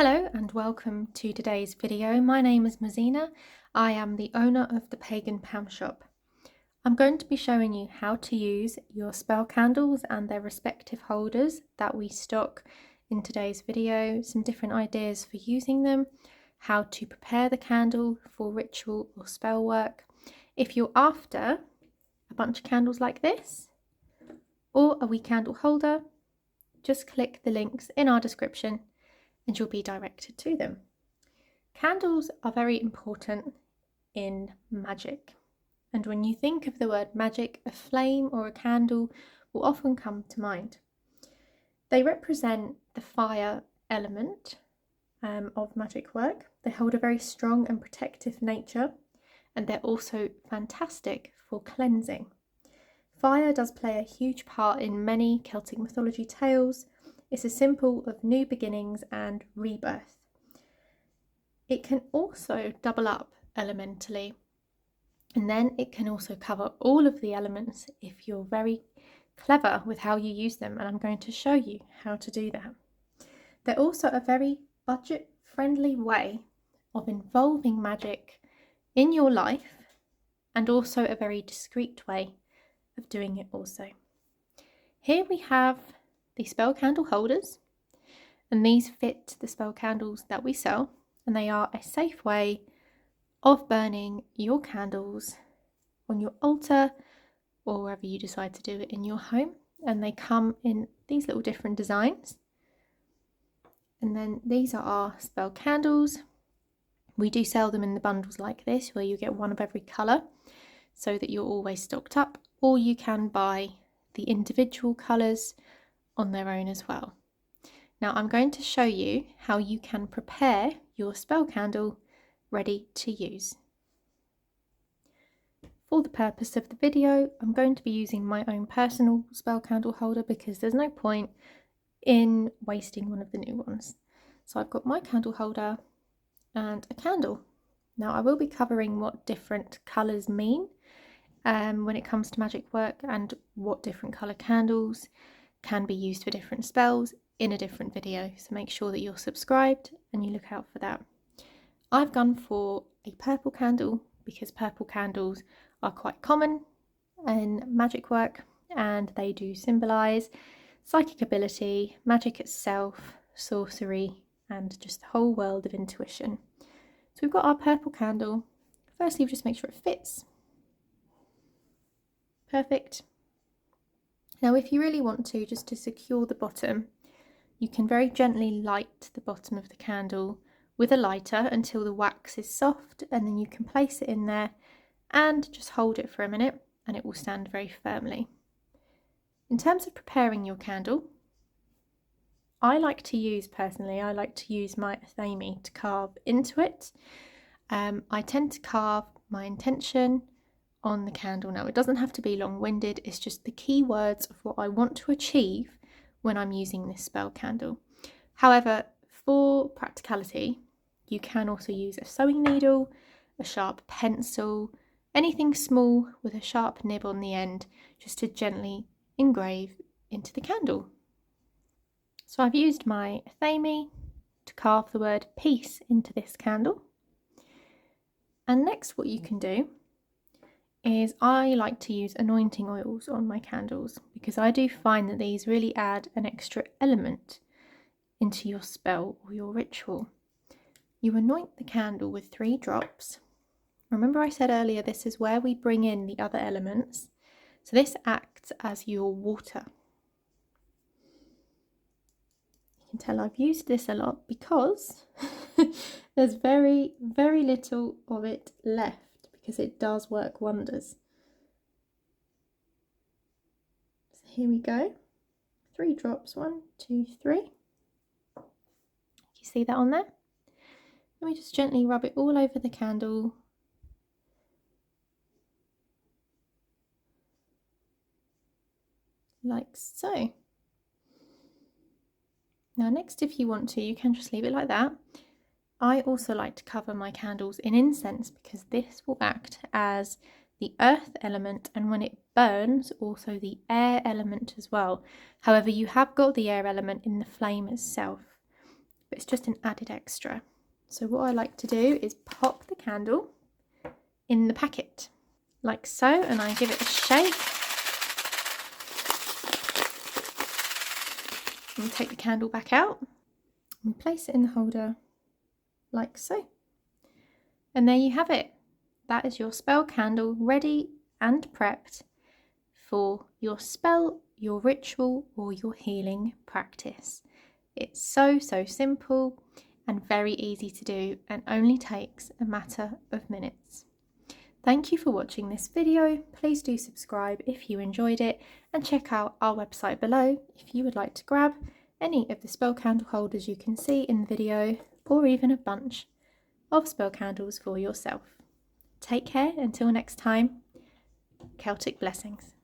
Hello and welcome to today's video. My name is Mazina. I am the owner of the Pagan Pam Shop. I'm going to be showing you how to use your spell candles and their respective holders that we stock in today's video, some different ideas for using them, how to prepare the candle for ritual or spell work. If you're after a bunch of candles like this or a wee candle holder, just click the links in our description and you'll be directed to them. Candles are very important in magic, and when you think of the word magic, a flame or a candle will often come to mind. They represent the fire element of magic work. They hold a very strong and protective nature, and they're also fantastic for cleansing. Fire does play a huge part in many Celtic mythology tales. It's a symbol of new beginnings and rebirth. It can also double up elementally, and then it can also cover all of the elements if you're very clever with how you use them, and I'm going to show you how to do that. They're also a very budget-friendly way of involving magic in your life, and also a very discreet way of doing it also. Here we have the spell candle holders, and these fit the spell candles that we sell, and they are a safe way of burning your candles on your altar or wherever you decide to do it in your home. And they come in these little different designs, and then these are our spell candles. We do sell them in the bundles like this, where you get one of every colour so that you're always stocked up, or you can buy the individual colours on their own as well. Now I'm going to show you how you can prepare your spell candle ready to use. For the purpose of the video, I'm going to be using my own personal spell candle holder because there's no point in wasting one of the new ones. So I've got my candle holder and a candle. Now I will be covering what different colours mean when it comes to magic work, and what different colour candles can be used for different spells in a different video, so make sure that you're subscribed and you look out for that. I've gone for a purple candle because purple candles are quite common in magic work, and they do symbolise psychic ability, magic itself, sorcery, and just the whole world of intuition. So we've got our purple candle. Firstly, we just make sure it fits. Perfect. Now if you really want to, just to secure the bottom, you can very gently light the bottom of the candle with a lighter until the wax is soft, and then you can place it in there and just hold it for a minute and it will stand very firmly. In terms of preparing your candle, I like to use my athame to carve into it. I tend to carve my intention on the candle. Now it doesn't have to be long-winded, it's just the key words of what I want to achieve when I'm using this spell candle. However, for practicality, you can also use a sewing needle, a sharp pencil, anything small with a sharp nib on the end, just to gently engrave into the candle. So I've used my athame to carve the word peace into this candle. And next what you can do is I like to use anointing oils on my candles, because I do find that these really add an extra element into your spell or your ritual. You anoint the candle with 3 drops. Remember I said earlier, this is where we bring in the other elements. So this acts as your water. You can tell I've used this a lot because there's very, very little of it left, because it does work wonders. So here we go. 3 drops, 1, 2, 3. You see that on there? Let me just gently rub it all over the candle. Like so. Now next, if you want to, you can just leave it like that. I also like to cover my candles in incense, because this will act as the earth element, and when it burns, also the air element as well. However, you have got the air element in the flame itself, but it's just an added extra. So what I like to do is pop the candle in the packet, like so, and I give it a shake. And take the candle back out and place it in the holder, like so. And there you have it. That is your spell candle ready and prepped for your spell, your ritual, or your healing practice. It's so simple and very easy to do, and only takes a matter of minutes. Thank you for watching this video. Please do subscribe if you enjoyed it, and check out our website below if you would like to grab any of the spell candle holders you can see in the video, or even a bunch of spell candles for yourself. Take care until next time. Celtic blessings.